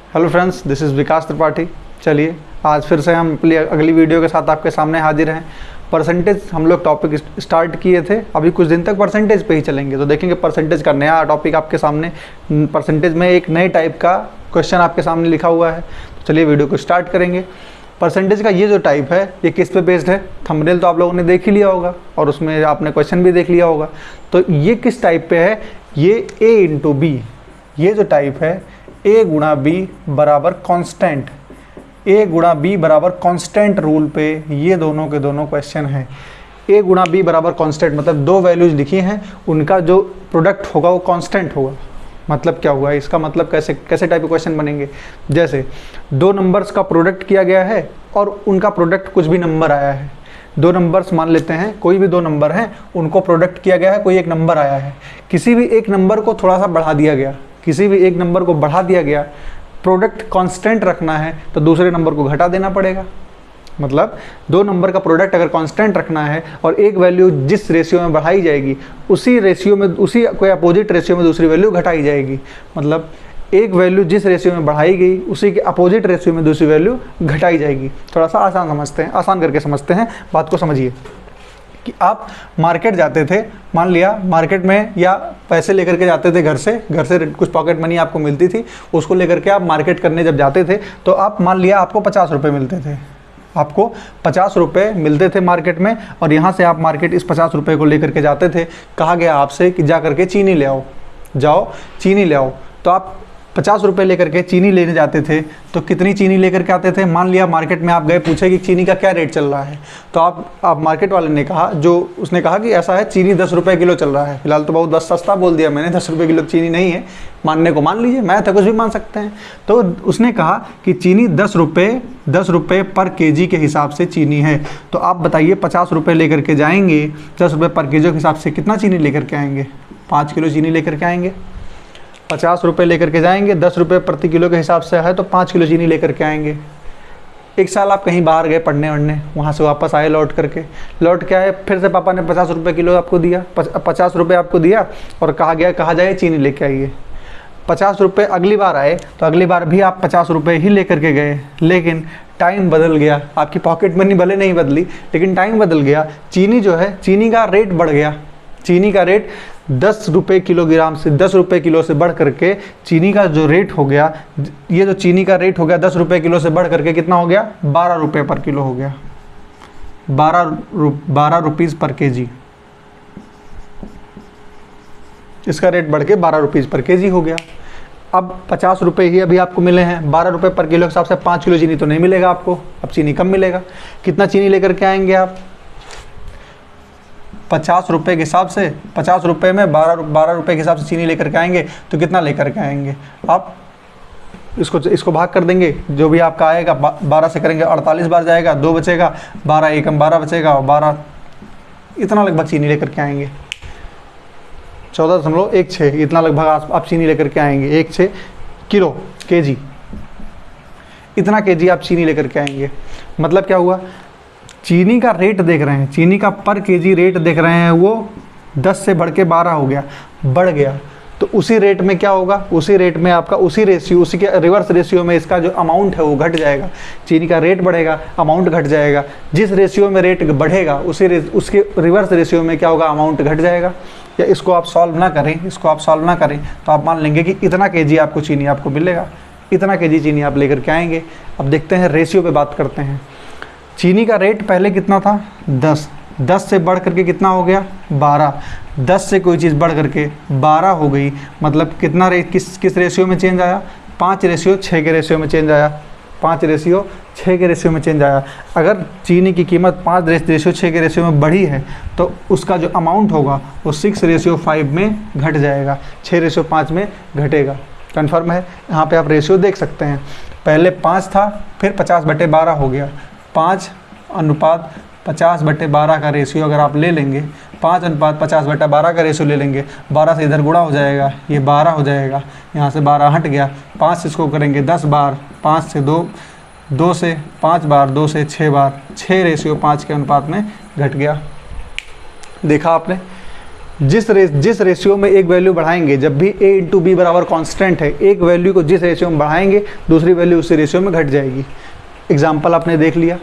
Hello friends, this is विकास त्रिपाठी। चलिए आज फिर से हम अपनी अगली वीडियो के साथ आपके सामने हाजिर हैं। परसेंटेज हम लोग टॉपिक स्टार्ट किए थे, अभी कुछ दिन तक परसेंटेज पे ही चलेंगे। तो देखेंगे परसेंटेज का नया टॉपिक आपके सामने। परसेंटेज में एक नए टाइप का क्वेश्चन आपके सामने लिखा हुआ है। तो चलिए वीडियो को स्टार्ट करेंगे। परसेंटेज का ये जो टाइप है ये किस पे बेस्ड है? थंबनेल तो आप लोगों ने देख ही लिया होगा और उसमें आपने क्वेश्चन भी देख लिया होगा। तो ये किस टाइप पे है? ये A इंटू बी, ये जो टाइप है A गुणा बी बराबर कांस्टेंट, A गुणा बी बराबर कांस्टेंट रूल पे ये दोनों के दोनों क्वेश्चन हैं। A गुणा बी बराबर कांस्टेंट मतलब दो वैल्यूज लिखी हैं, उनका जो प्रोडक्ट होगा वो कांस्टेंट होगा। मतलब क्या हुआ इसका? मतलब कैसे टाइप के क्वेश्चन बनेंगे? जैसे दो नंबर्स का प्रोडक्ट किया गया है और उनका प्रोडक्ट कुछ भी नंबर आया है। दो नंबर्स मान लेते हैं, कोई भी दो नंबर हैं, उनको प्रोडक्ट किया गया है, कोई एक नंबर आया है। किसी भी एक नंबर को थोड़ा सा बढ़ा दिया गया, किसी भी एक नंबर को बढ़ा दिया गया, प्रोडक्ट कांस्टेंट रखना है तो दूसरे नंबर को घटा देना पड़ेगा। मतलब दो नंबर का प्रोडक्ट अगर कांस्टेंट रखना है और एक वैल्यू जिस रेशियो में बढ़ाई जाएगी उसी रेशियो में, उसी कोई अपोजिट रेशियो में दूसरी वैल्यू घटाई जाएगी। मतलब एक वैल्यू जिस रेशियो में बढ़ाई गई उसी के अपोजिट रेशियो में दूसरी वैल्यू घटाई जाएगी। थोड़ा सा आसान करके समझते हैं, बात को समझिए। कि आप मार्केट जाते थे, मान लिया मार्केट में या पैसे लेकर के जाते थे घर से कुछ पॉकेट मनी आपको मिलती थी, उसको लेकर के आप मार्केट करने जब जाते थे तो आप मान लिया आपको 50 रुपये मिलते थे। आपको 50 रुपये मिलते थे मार्केट में और यहाँ से आप मार्केट इस 50 रुपये को लेकर के जाते थे। कहा गया आपसे कि जा करके चीनी ले आओ, जाओ चीनी ले आओ। तो आप 50 रुपये लेकर के चीनी लेने जाते थे तो कितनी चीनी लेकर के आते थे? मान लिया मार्केट में आप गए, पूछे कि चीनी का क्या रेट चल रहा है, तो आप मार्केट वाले ने कहा, उसने कहा कि ऐसा है चीनी 10 रुपये किलो चल रहा है। फिलहाल तो बहुत सस्ता बोल दिया मैंने, 10 रुपये किलो चीनी नहीं है, मानने को मान लीजिए, मैं तो कुछ भी मान सकते हैं। तो उसने कहा कि चीनी 10 रुपये पर केजी के हिसाब से चीनी है। तो आप बताइए 50 रुपये लेकर के जाएंगे, 10 रुपये पर केजी के हिसाब से कितना चीनी लेकर के आएंगे? 5 किलो चीनी लेकर के आएंगे। 50 रुपये लेकर के जाएंगे, 10 रुपये प्रति किलो के हिसाब से है तो 5 किलो चीनी लेकर के आएंगे। एक साल आप कहीं बाहर गए पढ़ने वढ़ने, वहाँ से वापस आए लौट के आए, फिर से पापा ने 50 रुपये किलो आपको दिया, 50 रुपये आपको दिया और कहा जाए चीनी लेके आइए। 50 रुपये अगली बार आए तो अगली बार भी आप 50 रुपये ही लेकर के गए, लेकिन टाइम बदल गया, आपकी पॉकेट मनी भले नहीं बदली लेकिन टाइम बदल गया। चीनी जो है, चीनी का रेट बढ़ गया, चीनी का रेट 10 रुपये किलोग्राम से 10 रुपये किलो से बढ़ करके चीनी का जो रेट हो गया, ये जो चीनी का रेट हो गया 10 रुपये किलो से बढ़ करके कितना हो गया? 12 रुपये पर किलो हो गया, 12 रुपीज़ पर केजी। इसका रेट बढ़ के 12 रुपीज़ पर केजी हो गया। अब 50 रुपये ही अभी आपको मिले हैं, 12 रुपये पर किलो के हिसाब से 5 किलो चीनी तो नहीं मिलेगा आपको, अब चीनी कम मिलेगा। कितना चीनी लेकर के आएंगे आप? 50 रुपये के हिसाब से, 50 रुपये में 12 रुपये के हिसाब से चीनी लेकर के आएंगे तो कितना लेकर के आएंगे? आप इसको भाग कर देंगे, जो भी आपका आएगा 12 से करेंगे 48 बार जाएगा, 2 बचेगा, 12 एकम 12 बचेगा और 12 इतना लगभग चीनी लेकर के आएंगे। 14.16 इतना लगभग आप चीनी लेकर के आएंगे। 16 किलो केजी, इतना केजी आप चीनी लेकर के आएंगे। मतलब क्या हुआ? चीनी का रेट देख रहे हैं, चीनी का पर केजी रेट देख रहे हैं, वो 10 से बढ़ के 12 हो गया, बढ़ गया। तो उसी रेट में क्या होगा? उसी रेट में आपका उसी के रिवर्स रेशियो में इसका जो अमाउंट है वो घट जाएगा। चीनी का रेट बढ़ेगा, अमाउंट घट जाएगा। जिस रेशियो में रेट बढ़ेगा उसके रिवर्स रेशियो में क्या होगा? अमाउंट घट जाएगा। या इसको आप सॉल्व ना करें तो आप मान लेंगे कि इतना केजी आपको चीनी आपको मिलेगा, इतना केजी चीनी आप लेकर के आएंगे। अब देखते हैं रेशियो पे बात करते हैं। चीनी का रेट पहले कितना था? 10 से बढ़ करके कितना हो गया? 12। 10 से कोई चीज़ बढ़ करके 12 हो गई, मतलब कितना रेट किस रेशियो में चेंज आया? 5:6 के रेशियो में चेंज आया। 5:6 के रेशियो में चेंज आया। अगर चीनी की कीमत 5:6 के रेशियो में बढ़ी है तो उसका जो अमाउंट होगा वो 6:5 में घट जाएगा, 6:5 में घटेगा। कन्फर्म है? यहाँ पे आप रेशियो देख सकते हैं। पहले 5 था, फिर 50/12 हो गया। 5:50/12 का रेशियो अगर आप ले लेंगे, 5:50/12 का रेशियो ले लेंगे, 12 से इधर गुणा हो जाएगा, ये 12 हो जाएगा, यहाँ से 12 हट गया। 5 से इसको करेंगे 10 बार, 5 से 2 से 5 बार, 2 से 6 बार, 6:5 के अनुपात में घट गया। देखा आपने? जिस रेशियो में एक वैल्यू बढ़ाएंगे, जब भी a इंटू बी बराबर कॉन्स्टेंट है, एक वैल्यू को जिस रेशियो में बढ़ाएंगे दूसरी वैल्यू उसी रेशियो में घट जाएगी। एग्जाम्पल आपने देख लिया,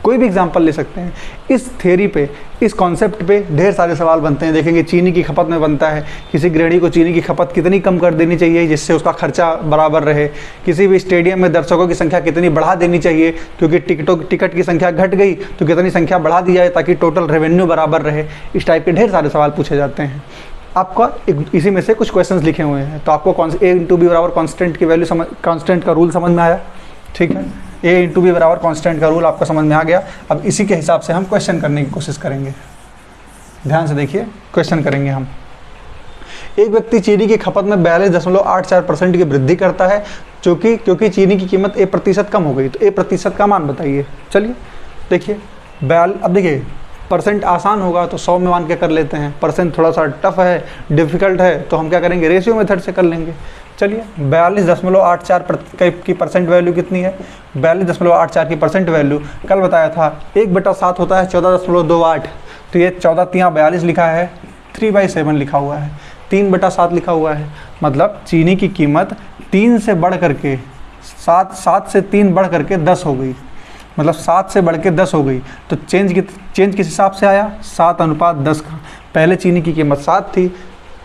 कोई भी एग्जाम्पल ले सकते हैं। इस थ्योरी पे, इस कॉन्सेप्ट पे ढेर सारे सवाल बनते हैं। देखेंगे चीनी की खपत में बनता है, किसी गृहिणी को चीनी की खपत कितनी कम कर देनी चाहिए जिससे उसका खर्चा बराबर रहे। किसी भी स्टेडियम में दर्शकों की संख्या कितनी बढ़ा देनी चाहिए, क्योंकि टिकट की संख्या घट गई तो कितनी संख्या बढ़ा दी जाए ताकि टोटल रेवेन्यू बराबर रहे। इस टाइप के ढेर सारे सवाल पूछे जाते हैं। आपका इसी में से कुछ क्वेश्चंस लिखे हुए हैं। तो आपको a इंटू बी बराबर कॉन्स्टेंट की वैल्यू कॉन्स्टेंट का रूल समझ में आया, ठीक है। a इंटू बी बराबर कॉन्स्टेंट का रूल आपको समझ में आ गया। अब इसी के हिसाब से हम क्वेश्चन करने की कोशिश करेंगे। ध्यान से देखिए, क्वेश्चन करेंगे हम। एक व्यक्ति चीनी की खपत में 42.84% की वृद्धि करता है क्योंकि चीनी की कीमत A% कम हो गई। तो A% का मान बताइए। चलिए देखिए, अब देखिए परसेंट आसान होगा तो 100 में मान के कर लेते हैं। परसेंट थोड़ा सा टफ है, डिफ़िकल्ट है, तो हम क्या करेंगे, रेशियो मेथड से कर लेंगे। चलिए 42.84 की परसेंट वैल्यू कितनी है, 42.84 की परसेंट वैल्यू कल बताया था 1/7 होता है 14.28। तो ये 14 तियाँ 42 लिखा है, 3/7 लिखा हुआ है, 3/7 लिखा हुआ है। मतलब चीनी की कीमत 3 से बढ़ करके 7 से 3 बढ़ करके 10 हो गई। मतलब 7 से बढ़ के 10 हो गई। तो चेंज किस हिसाब से आया, 7:10 का। पहले चीनी की कीमत 7 थी,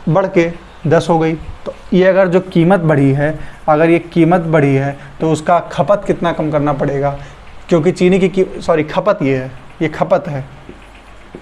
बढ़ के 10 हो गई। तो ये अगर जो कीमत बढ़ी है, अगर ये कीमत बढ़ी है तो उसका खपत कितना कम करना पड़ेगा, क्योंकि चीनी की खपत ये है, ये खपत है।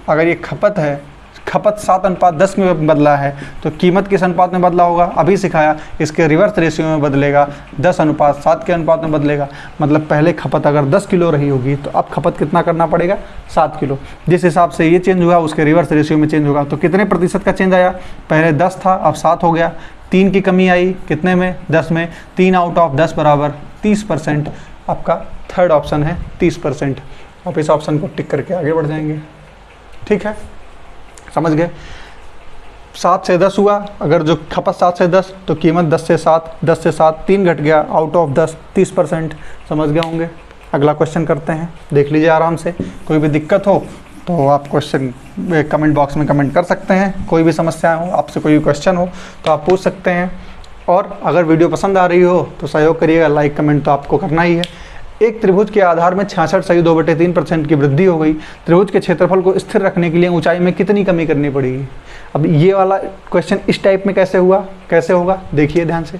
अगर ये खपत है, खपत 7:10 में बदला है तो कीमत किस अनुपात में बदला होगा, अभी सिखाया, इसके रिवर्स रेशियो में बदलेगा, 10:7 के अनुपात में बदलेगा। मतलब पहले खपत अगर 10 किलो रही होगी तो अब खपत कितना करना पड़ेगा, 7 किलो। जिस हिसाब से ये चेंज हुआ उसके रिवर्स रेशियो में चेंज होगा। तो कितने प्रतिशत का चेंज आया, पहले 10 था अब 7 हो गया। 3 की कमी आई कितने में, 10 में। 3 आउट ऑफ 10 बराबर 30%। आपका थर्ड ऑप्शन है 30%। आप इस ऑप्शन को टिक करके आगे बढ़ जाएंगे, ठीक है, समझ गए। 7 से 10 हुआ, अगर जो खपत 7 से 10 तो कीमत 10 से 7, 10 से 7 3 घट गया, आउट ऑफ 10 30%। समझ गए होंगे। अगला क्वेश्चन करते हैं, देख लीजिए आराम से। कोई भी दिक्कत हो तो आप क्वेश्चन कमेंट बॉक्स में कमेंट कर सकते हैं। कोई भी समस्या हो, आपसे कोई भी क्वेश्चन हो तो आप पूछ सकते हैं। और अगर वीडियो पसंद आ रही हो तो सहयोग करिएगा, लाइक कमेंट तो आपको करना ही है। एक त्रिभुज के आधार में 66.2/3% की वृद्धि हो गई। त्रिभुज के क्षेत्रफल को स्थिर रखने के लिए ऊंचाई में कितनी कमी करनी पड़ेगी। अब ये वाला क्वेश्चन इस टाइप में कैसे होगा, देखिए ध्यान से।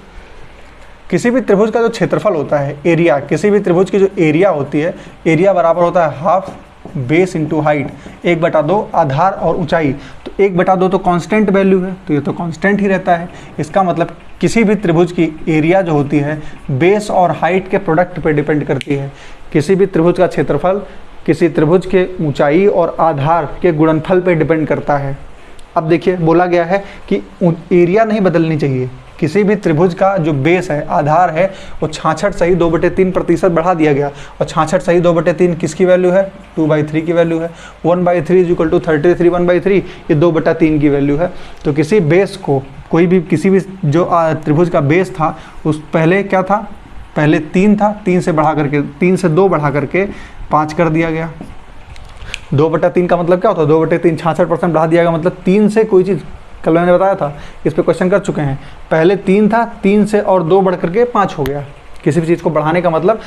किसी भी त्रिभुज का जो क्षेत्रफल होता है, एरिया, किसी भी त्रिभुज की जो एरिया होती है, एरिया बराबर होता है हाफ बेस इंटू हाइट, 1/2 आधार और ऊंचाई। तो 1/2 तो कांस्टेंट वैल्यू है, तो ये तो कांस्टेंट ही रहता है। इसका मतलब किसी भी त्रिभुज की एरिया जो होती है बेस और हाइट के प्रोडक्ट पे डिपेंड करती है। किसी भी त्रिभुज का क्षेत्रफल किसी त्रिभुज के ऊंचाई और आधार के गुणनफल पे डिपेंड करता है। अब देखिए बोला गया है कि एरिया नहीं बदलनी चाहिए। किसी भी त्रिभुज का जो बेस है, आधार है, वो 66.2/3% बढ़ा दिया गया। और 66.2/3 किसकी वैल्यू है, 2/3 की वैल्यू है। 1/3 = 33, 1/3 ये 2/3 की वैल्यू है। तो किसी बेस को किसी भी जो त्रिभुज का बेस था, उस पहले क्या था, पहले 3 था, 3 से 2 बढ़ा करके 5 कर दिया गया। 2/3 का मतलब क्या होता है, 2/3 66% बढ़ा दिया गया। मतलब 3 से कोई चीज़, कल मैंने बताया था, इस पे क्वेश्चन कर चुके हैं। पहले 3 था, 3 से और 2 बढ़ करके 5 हो गया। किसी भी चीज़ को बढ़ाने का मतलब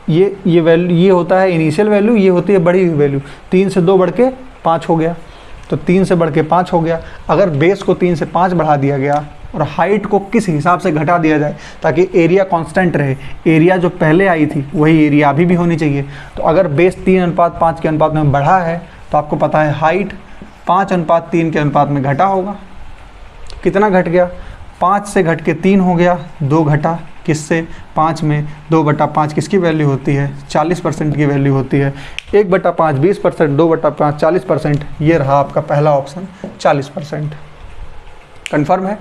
ये वैल्यू, ये होता है इनिशियल वैल्यू, ये होती है बढ़ी हुई वैल्यू। 3 से 2 बढ़ के 5 हो गया, तो 3 से बढ़ के 5 हो गया। अगर बेस को 3 से 5 बढ़ा दिया गया और हाइट को किस हिसाब से घटा दिया जाए ताकि एरिया कांस्टेंट रहे, एरिया जो पहले आई थी वही एरिया अभी भी होनी चाहिए। तो अगर बेस 3:5 के अनुपात में बढ़ा है तो आपको पता है हाइट 5:3 के अनुपात में घटा होगा। कितना घट गया, 5 से घट के 3 हो गया, 2 घटा किससे, 5 में। 2/5 किसकी वैल्यू होती है, 40% की वैल्यू होती है। 1/5 20%, 2/5 40%। ये रहा आपका पहला ऑप्शन 40%। कन्फर्म है।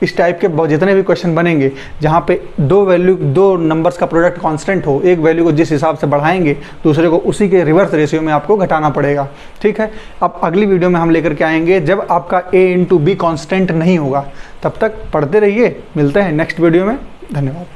इस टाइप के जितने भी क्वेश्चन बनेंगे जहाँ पे दो नंबर्स का प्रोडक्ट कांस्टेंट हो, एक वैल्यू को जिस हिसाब से बढ़ाएंगे दूसरे को उसी के रिवर्स रेशियो में आपको घटाना पड़ेगा, ठीक है। अब अगली वीडियो में हम लेकर के आएंगे जब आपका a इंटू बी कांस्टेंट नहीं होगा। तब तक पढ़ते रहिए, मिलते हैं नेक्स्ट वीडियो में। धन्यवाद।